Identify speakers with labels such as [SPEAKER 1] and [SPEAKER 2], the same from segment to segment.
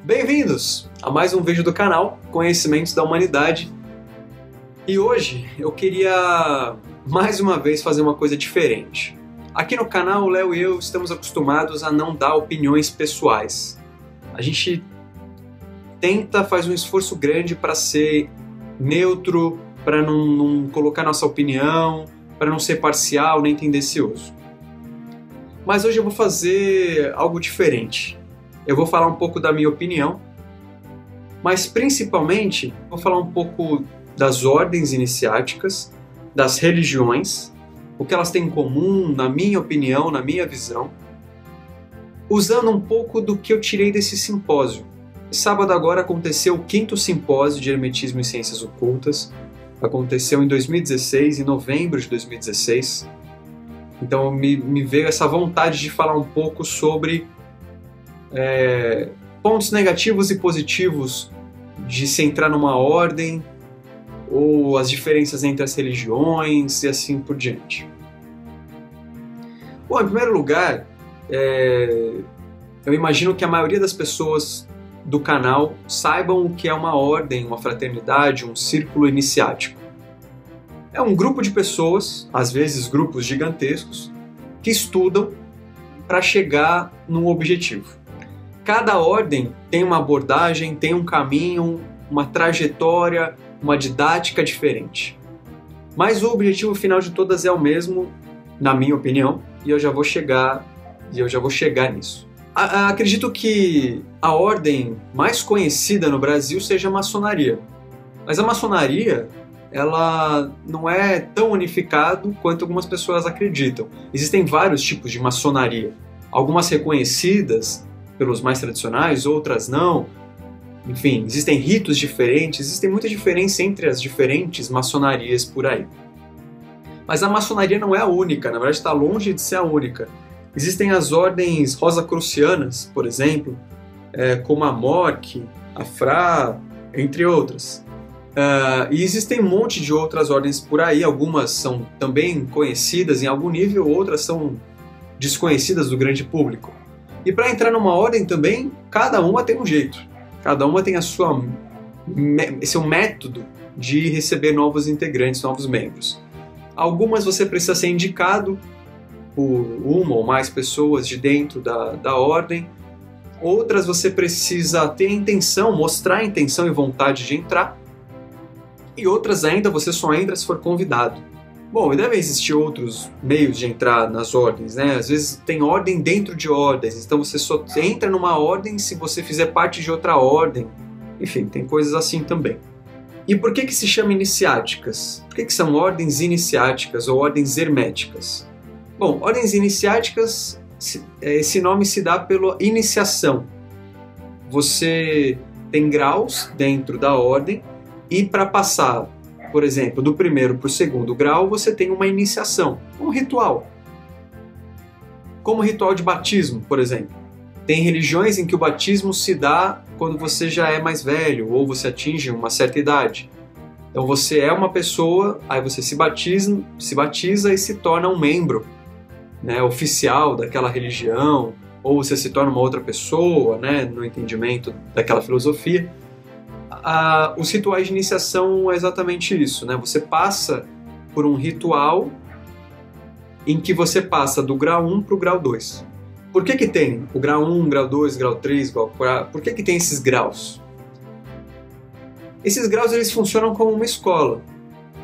[SPEAKER 1] Bem-vindos a mais um vídeo do canal Conhecimentos da Humanidade. E hoje eu queria mais uma vez fazer uma coisa diferente. Aqui no canal, o Léo e eu estamos acostumados a não dar opiniões pessoais. A gente faz um esforço grande para ser neutro, para não colocar nossa opinião, para não ser parcial nem tendencioso. Mas hoje eu vou fazer algo diferente. Eu vou falar um pouco da minha opinião, mas principalmente vou falar um pouco das ordens iniciáticas, das religiões, o que elas têm em comum, na minha opinião, na minha visão, usando um pouco do que eu tirei desse simpósio. Sábado agora aconteceu o 5º simpósio de Hermetismo e Ciências Ocultas. Aconteceu em 2016, em novembro de 2016. Então me veio essa vontade de falar um pouco sobre pontos negativos e positivos de se entrar numa ordem, ou as diferenças entre as religiões e assim por diante. Bom, em primeiro lugar, eu imagino que a maioria das pessoas do canal saibam o que é uma ordem, uma fraternidade, um círculo iniciático. É um grupo de pessoas, às vezes grupos gigantescos, que estudam para chegar num objetivo. Cada ordem tem uma abordagem, tem um caminho, uma trajetória, uma didática diferente. Mas o objetivo final de todas é o mesmo, na minha opinião, e eu já vou chegar nisso. Acredito que a ordem mais conhecida no Brasil seja a maçonaria. Mas a maçonaria, ela não é tão unificada quanto algumas pessoas acreditam. Existem vários tipos de maçonaria. Algumas reconhecidas pelos mais tradicionais, outras não. Enfim, existem ritos diferentes, existem muita diferença entre as diferentes maçonarias por aí. Mas a maçonaria não é a única, na verdade está longe de ser a única. Existem as ordens rosacrucianas, por exemplo, como a MORC, a FRA, entre outras. E existem um monte de outras ordens por aí, algumas são também conhecidas em algum nível, outras são desconhecidas do grande público. E para entrar numa ordem também, cada uma tem um jeito, cada uma tem seu método de receber novos integrantes, novos membros. Algumas você precisa ser indicado por uma ou mais pessoas de dentro da ordem, outras você precisa ter intenção, mostrar intenção e vontade de entrar, e outras ainda você só entra se for convidado. Bom, e devem existir outros meios de entrar nas ordens, né? Às vezes tem ordem dentro de ordens, então você só entra numa ordem se você fizer parte de outra ordem. Enfim, tem coisas assim também. E por que se chama iniciáticas? Por que são ordens iniciáticas ou ordens herméticas? Bom, ordens iniciáticas, esse nome se dá pela iniciação. Você tem graus dentro da ordem e para passar, por exemplo, do primeiro para o segundo grau, você tem uma iniciação, um ritual. Como o ritual de batismo, por exemplo. Tem religiões em que o batismo se dá quando você já é mais velho ou você atinge uma certa idade. Então você é uma pessoa, aí você se batiza e se torna um membro, né, oficial daquela religião, ou você se torna uma outra pessoa, né, no entendimento daquela filosofia. Os rituais de iniciação é exatamente isso, né? Você passa por um ritual em que você passa do grau 1 para o grau 2. Por que tem o grau 1, grau 2, grau 3, grau 4? Por que tem esses graus? Esses graus eles funcionam como uma escola.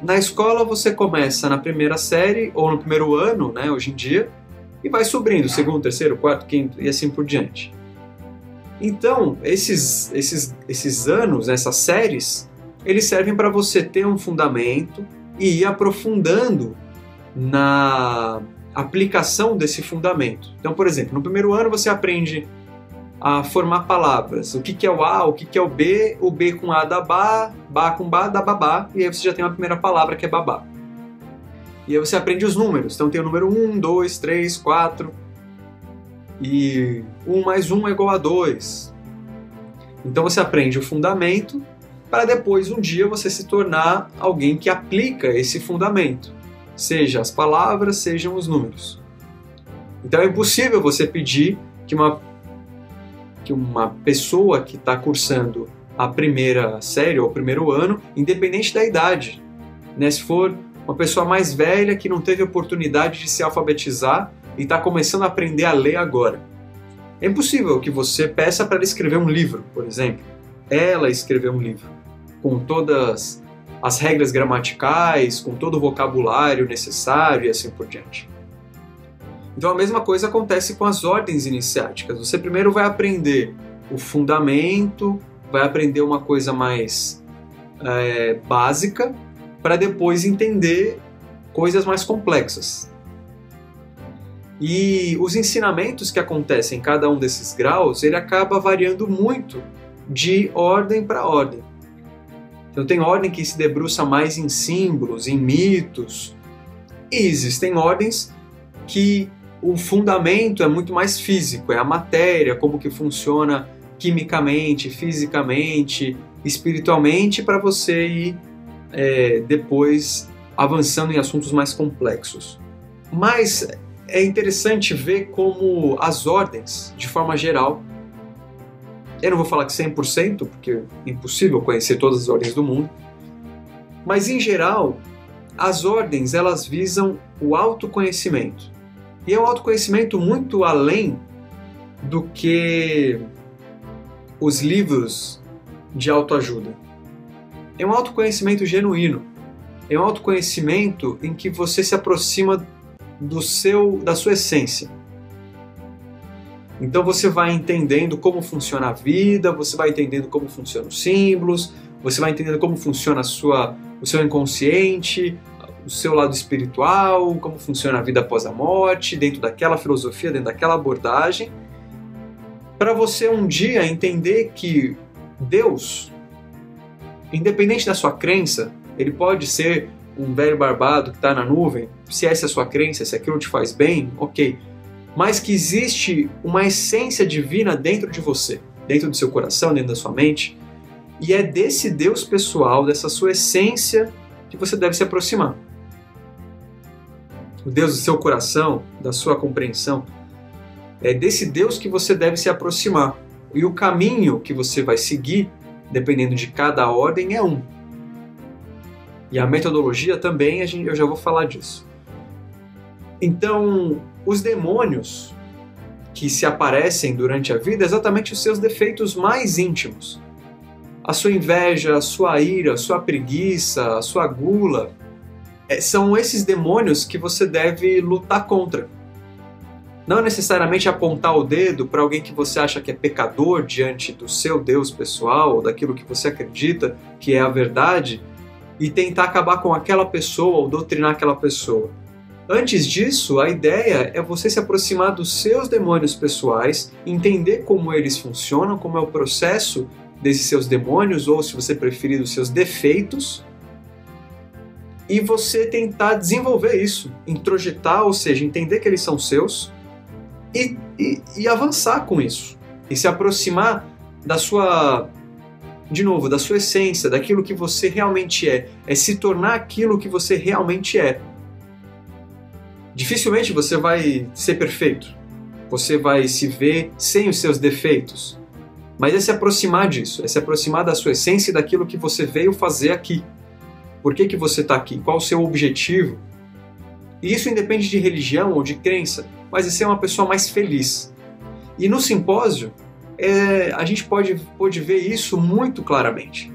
[SPEAKER 1] Na escola você começa na primeira série ou no primeiro ano, né, hoje em dia, e vai subindo, segundo, terceiro, quarto, quinto e assim por diante. Então, esses anos, essas séries, eles servem para você ter um fundamento e ir aprofundando na aplicação desse fundamento. Então, por exemplo, no primeiro ano você aprende a formar palavras. O que é o A, o que é o B com A dá Bá com Bá dá babá, e aí você já tem uma primeira palavra que é babá. E aí você aprende os números. Então tem o número 1, 2, 3, 4... e 1 mais 1 é igual a 2. Então você aprende o fundamento para depois um dia você se tornar alguém que aplica esse fundamento, seja as palavras, sejam os números. Então é impossível você pedir que que uma pessoa que está cursando a primeira série ou o primeiro ano, independente da idade, né? Se for uma pessoa mais velha que não teve oportunidade de se alfabetizar e está começando a aprender a ler agora. É impossível que você peça para ela escrever um livro, por exemplo. Ela escrever um livro com todas as regras gramaticais, com todo o vocabulário necessário e assim por diante. Então a mesma coisa acontece com as ordens iniciáticas. Você primeiro vai aprender o fundamento, vai aprender uma coisa mais básica, para depois entender coisas mais complexas. E os ensinamentos que acontecem em cada um desses graus, ele acaba variando muito de ordem para ordem. Então tem ordem que se debruça mais em símbolos, em mitos, e existem ordens que o fundamento é muito mais físico, é a matéria, como que funciona quimicamente, fisicamente, espiritualmente, para você ir depois avançando em assuntos mais complexos. Mas é interessante ver como as ordens, de forma geral, eu não vou falar que 100%, porque é impossível conhecer todas as ordens do mundo, mas em geral, as ordens elas visam o autoconhecimento. E é um autoconhecimento muito além do que os livros de autoajuda. É um autoconhecimento genuíno. É um autoconhecimento em que você se aproxima da sua essência. Então você vai entendendo como funciona a vida, você vai entendendo como funcionam os símbolos, você vai entendendo como funciona o seu inconsciente, o seu lado espiritual, como funciona a vida após a morte, dentro daquela filosofia, dentro daquela abordagem, para você um dia entender que Deus, independente da sua crença, ele pode ser um velho barbado que está na nuvem, se essa é a sua crença, se aquilo te faz bem, ok. Mas que existe uma essência divina dentro de você, dentro do seu coração, dentro da sua mente, e é desse Deus pessoal, dessa sua essência, que você deve se aproximar. O Deus do seu coração, da sua compreensão, é desse Deus que você deve se aproximar. E o caminho que você vai seguir, dependendo de cada ordem, é um. E a metodologia também, eu já vou falar disso. Então, os demônios que se aparecem durante a vida, exatamente os seus defeitos mais íntimos. A sua inveja, a sua ira, a sua preguiça, a sua gula, são esses demônios que você deve lutar contra. Não necessariamente apontar o dedo para alguém que você acha que é pecador diante do seu Deus pessoal, ou daquilo que você acredita que é a verdade, e tentar acabar com aquela pessoa ou doutrinar aquela pessoa. Antes disso, a ideia é você se aproximar dos seus demônios pessoais, entender como eles funcionam, como é o processo desses seus demônios, ou se você preferir, dos seus defeitos, e você tentar desenvolver isso, introjetar, ou seja, entender que eles são seus, e avançar com isso, e se aproximar da sua, de novo, da sua essência, daquilo que você realmente é se tornar aquilo que você realmente é. Dificilmente você vai ser perfeito, você vai se ver sem os seus defeitos, mas é se aproximar disso, é se aproximar da sua essência e daquilo que você veio fazer aqui. Por que você está aqui? Qual o seu objetivo? E isso independe de religião ou de crença, mas é ser uma pessoa mais feliz. E no simpósio, a gente pode ver isso muito claramente.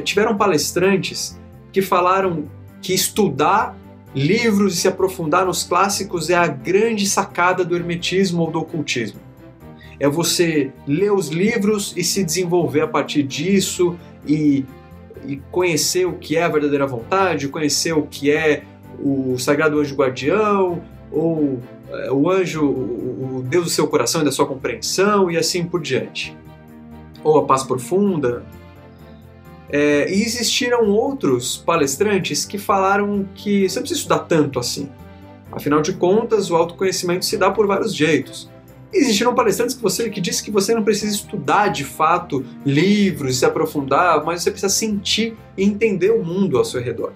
[SPEAKER 1] Tiveram palestrantes que falaram que estudar livros e se aprofundar nos clássicos é a grande sacada do hermetismo ou do ocultismo. É você ler os livros e se desenvolver a partir disso e conhecer o que é a verdadeira vontade, conhecer o que é o sagrado anjo guardião, ou o anjo, o Deus do seu coração e da sua compreensão, e assim por diante. Ou a paz profunda. E existiram outros palestrantes que falaram que você não precisa estudar tanto assim. Afinal de contas, o autoconhecimento se dá por vários jeitos. Existiram palestrantes que dizem que você não precisa estudar de fato livros, se aprofundar, mas você precisa sentir e entender o mundo ao seu redor.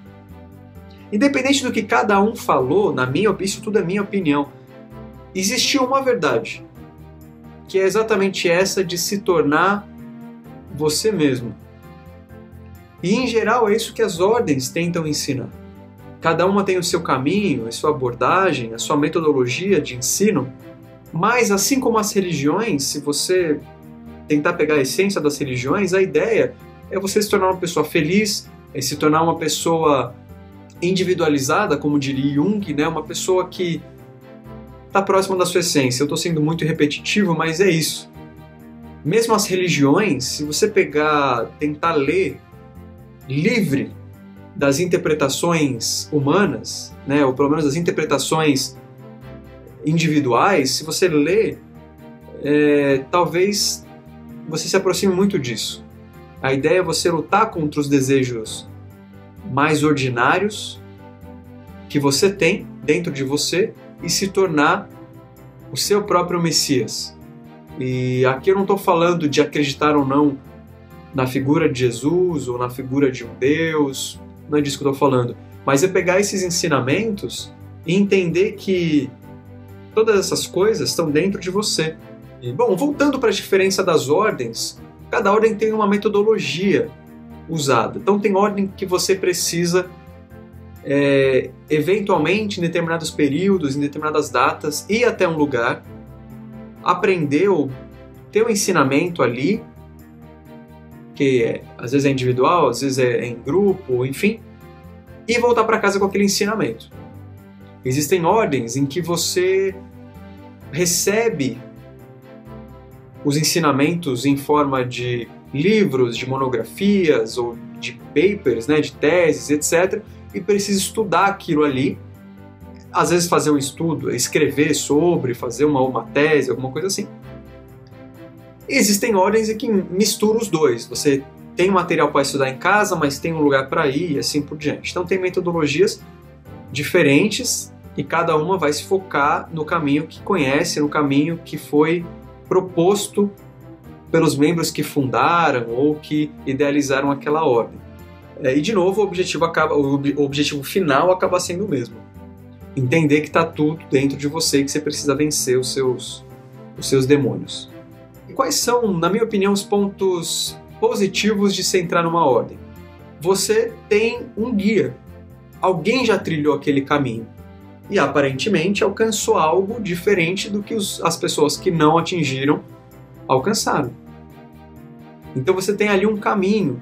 [SPEAKER 1] Independente do que cada um falou, isso tudo é minha opinião, existiu uma verdade. que é exatamente essa de se tornar você mesmo. E em geral é isso que as ordens tentam ensinar. Cada uma tem o seu caminho, a sua abordagem, a sua metodologia de ensino, mas assim como as religiões, se você tentar pegar a essência das religiões, a ideia é você se tornar uma pessoa feliz, é se tornar uma pessoa individualizada, como diria Jung, né? Uma pessoa que está próxima da sua essência. Eu estou sendo muito repetitivo, mas é isso. Mesmo as religiões, se você tentar ler livre das interpretações humanas, né? Ou pelo menos das interpretações individuais, se você ler, talvez você se aproxime muito disso. A ideia é você lutar contra os desejos mais ordinários que você tem dentro de você e se tornar o seu próprio Messias. E aqui eu não estou falando de acreditar ou não na figura de Jesus ou na figura de um Deus, não é disso que eu estou falando, mas é pegar esses ensinamentos e entender que todas essas coisas estão dentro de você. E, bom, voltando para a diferença das ordens, cada ordem tem uma metodologia usada. Então tem ordem que você precisa, eventualmente, em determinados períodos, em determinadas datas, ir até um lugar, aprender ou ter um ensinamento ali, que às vezes é individual, às vezes é em grupo, enfim, e voltar para casa com aquele ensinamento. Existem ordens em que você recebe os ensinamentos em forma de livros, de monografias ou de papers, né, de teses, etc. E precisa estudar aquilo ali, às vezes fazer um estudo, escrever sobre, fazer uma tese, alguma coisa assim. E existem ordens em que misturam os dois. Você tem material para estudar em casa, mas tem um lugar para ir e assim por diante. Então tem metodologias diferentes e cada uma vai se focar no caminho que conhece, no caminho que foi proposto pelos membros que fundaram ou que idealizaram aquela ordem. E de novo, o objetivo final acaba sendo o mesmo. Entender que está tudo dentro de você e que você precisa vencer os seus demônios. E quais são, na minha opinião, os pontos positivos de se entrar numa ordem? Você tem um guia. Alguém já trilhou aquele caminho e aparentemente alcançou algo diferente do que as pessoas que não atingiram alcançaram. Então você tem ali um caminho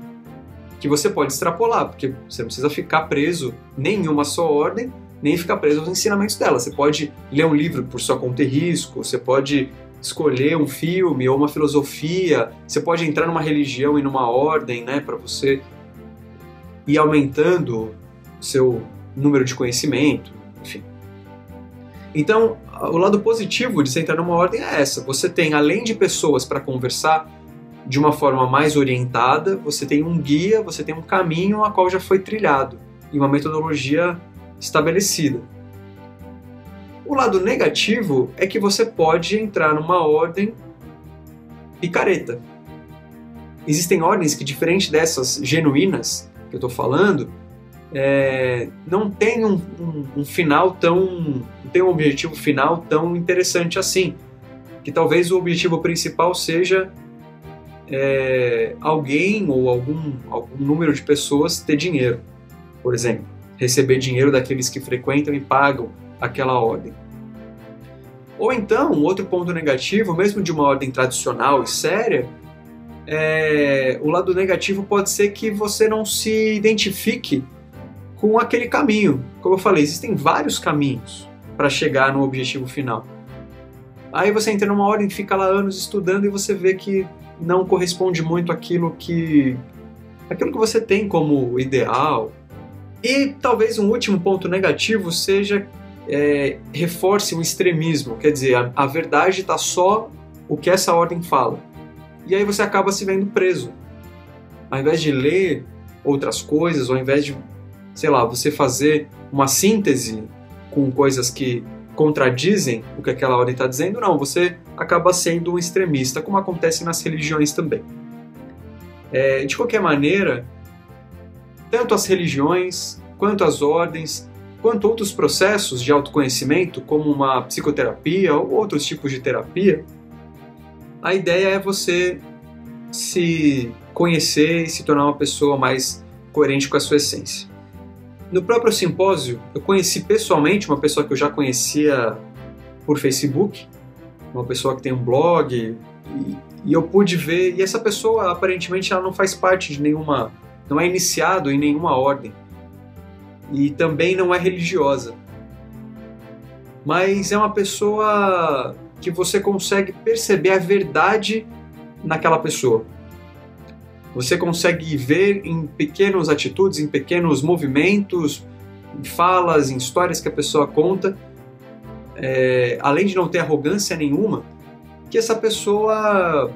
[SPEAKER 1] que você pode extrapolar, porque você não precisa ficar preso nem em uma só ordem, nem ficar preso aos ensinamentos dela. Você pode ler um livro por sua conta e risco, você pode escolher um filme ou uma filosofia, você pode entrar numa religião e numa ordem, né, para você ir aumentando o seu número de conhecimento, enfim. Então, o lado positivo de você entrar numa ordem é essa. Você tem, além de pessoas para conversar de uma forma mais orientada, você tem um guia, você tem um caminho a qual já foi trilhado e uma metodologia estabelecida. O lado negativo é que você pode entrar numa ordem picareta. Existem ordens que, diferente dessas genuínas que eu estou falando, não tem um final não tem um objetivo final tão interessante assim. Que talvez o objetivo principal seja alguém ou algum número de pessoas ter dinheiro, por exemplo, receber dinheiro daqueles que frequentam e pagam aquela ordem. Ou então, um outro ponto negativo, mesmo de uma ordem tradicional e séria, o lado negativo pode ser que você não se identifique com aquele caminho. Como eu falei, existem vários caminhos para chegar no objetivo final. Aí você entra numa ordem, fica lá anos estudando e você vê que não corresponde muito àquilo que você tem como ideal. E talvez um último ponto negativo seja reforce um extremismo, quer dizer, a verdade está só o que essa ordem fala. E aí você acaba se vendo preso. Ao invés de ler outras coisas, ao invés de, sei lá, você fazer uma síntese com coisas que contradizem o que aquela ordem está dizendo, não, você acaba sendo um extremista, como acontece nas religiões também. De qualquer maneira, tanto as religiões, quanto as ordens, quanto outros processos de autoconhecimento, como uma psicoterapia ou outros tipos de terapia, A ideia é você se conhecer e se tornar uma pessoa mais coerente com a sua essência. No próprio simpósio, eu conheci pessoalmente uma pessoa que eu já conhecia por Facebook, uma pessoa que tem um blog, e eu pude ver, e essa pessoa aparentemente ela não faz parte de nenhuma, não é iniciado em nenhuma ordem, e também não é religiosa, mas é uma pessoa que você consegue perceber a verdade naquela pessoa. Você consegue ver em pequenas atitudes, em pequenos movimentos, em falas, em histórias que a pessoa conta, além de não ter arrogância nenhuma, que essa pessoa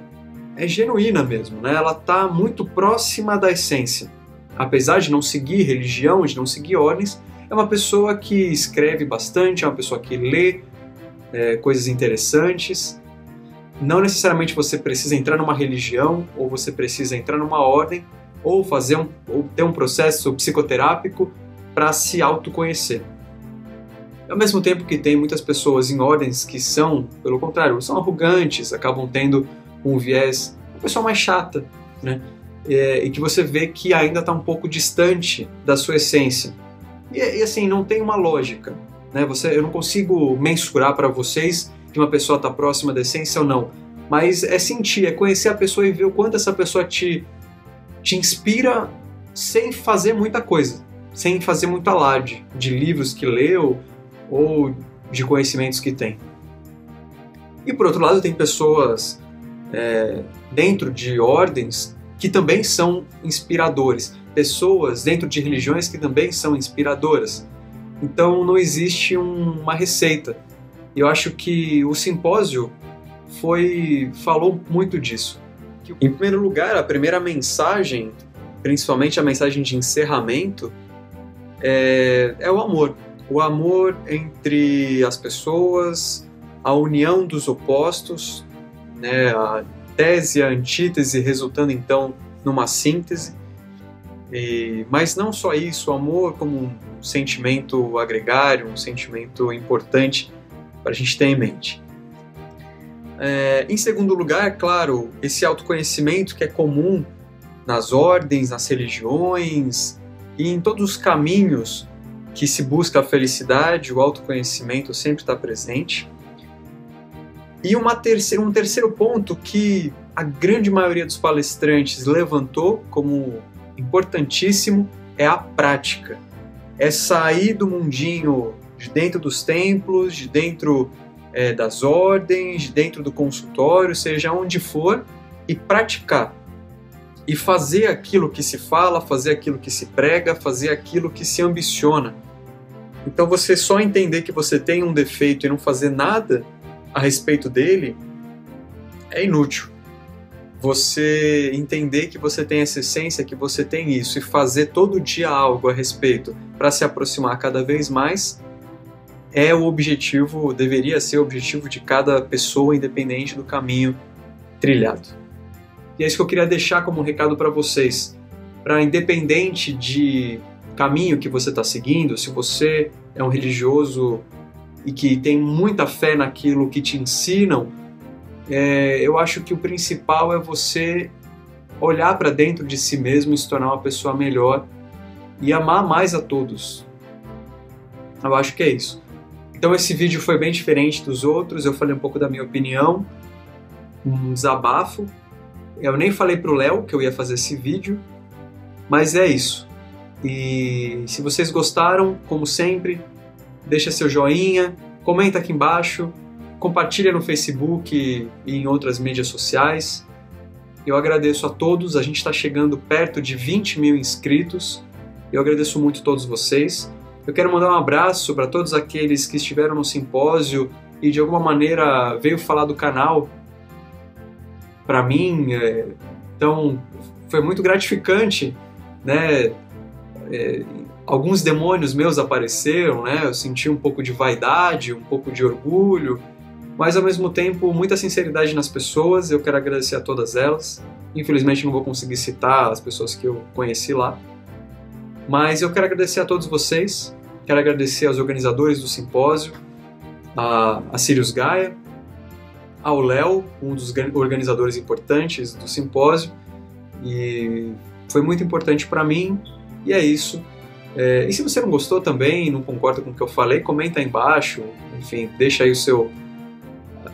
[SPEAKER 1] é genuína mesmo, né? Ela está muito próxima da essência. Apesar de não seguir religião, de não seguir ordens, é uma pessoa que escreve bastante, é uma pessoa que lê coisas interessantes. Não necessariamente você precisa entrar numa religião, ou você precisa entrar numa ordem, ou ter um processo psicoterápico para se autoconhecer. Ao mesmo tempo que tem muitas pessoas em ordens que são, pelo contrário, são arrogantes, acabam tendo um viés, uma pessoa mais chata, né? E que você vê que ainda está um pouco distante da sua essência. E assim, não tem uma lógica, né? Eu não consigo mensurar para vocês que uma pessoa está próxima da essência ou não, mas é sentir, é conhecer a pessoa e ver o quanto essa pessoa te inspira sem fazer muita coisa, sem fazer muito alarde de livros que leu ou de conhecimentos que tem. E por outro lado, tem pessoas dentro de ordens que também são inspiradores, pessoas dentro de religiões que também são inspiradoras. Então não existe uma receita. Eu acho que o simpósio falou muito disso. Em primeiro lugar, a primeira mensagem, principalmente a mensagem de encerramento, é o amor. O amor entre as pessoas, a união dos opostos, né, a tese e a antítese resultando então numa síntese. Mas não só isso, o amor como um sentimento agregário, um sentimento importante para a gente ter em mente. Em segundo lugar, claro, esse autoconhecimento que é comum nas ordens, nas religiões e em todos os caminhos que se busca a felicidade, o autoconhecimento sempre está presente. E um terceiro ponto que a grande maioria dos palestrantes levantou como importantíssimo é a prática. É sair do mundinho de dentro dos templos, de dentro das ordens, de dentro do consultório, seja onde for, e praticar. E fazer aquilo que se fala, fazer aquilo que se prega, fazer aquilo que se ambiciona. Então você só entender que você tem um defeito e não fazer nada a respeito dele é inútil. Você entender que você tem essa essência, que você tem isso, e fazer todo dia algo a respeito para se aproximar cada vez mais, é o objetivo, deveria ser o objetivo de cada pessoa, independente do caminho trilhado. E é isso que eu queria deixar como recado para vocês. Para independente de caminho que você está seguindo, se você é um religioso e que tem muita fé naquilo que te ensinam, eu acho que o principal é você olhar para dentro de si mesmo e se tornar uma pessoa melhor e amar mais a todos. Eu acho que é isso. Então esse vídeo foi bem diferente dos outros, eu falei um pouco da minha opinião, um desabafo. Eu nem falei pro Léo que eu ia fazer esse vídeo, mas é isso. E se vocês gostaram, como sempre, deixa seu joinha, comenta aqui embaixo, compartilha no Facebook e em outras mídias sociais. Eu agradeço a todos, a gente está chegando perto de 20 mil inscritos. Eu agradeço muito a todos vocês. Eu quero mandar um abraço para todos aqueles que estiveram no simpósio e de alguma maneira veio falar do canal para mim. Então foi muito gratificante, né? Alguns demônios meus apareceram, né? Eu senti um pouco de vaidade, um pouco de orgulho, mas ao mesmo tempo muita sinceridade nas pessoas. Eu quero agradecer a todas elas. Infelizmente não vou conseguir citar as pessoas que eu conheci lá, mas eu quero agradecer a todos vocês. Quero agradecer aos organizadores do simpósio, a Sirius Gaia, ao Léo, um dos organizadores importantes do simpósio, e foi muito importante para mim, e é isso. E se você não gostou também, não concorda com o que eu falei, comenta aí embaixo, enfim, deixa aí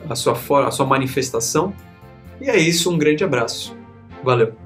[SPEAKER 1] a sua manifestação. E é isso, um grande abraço. Valeu!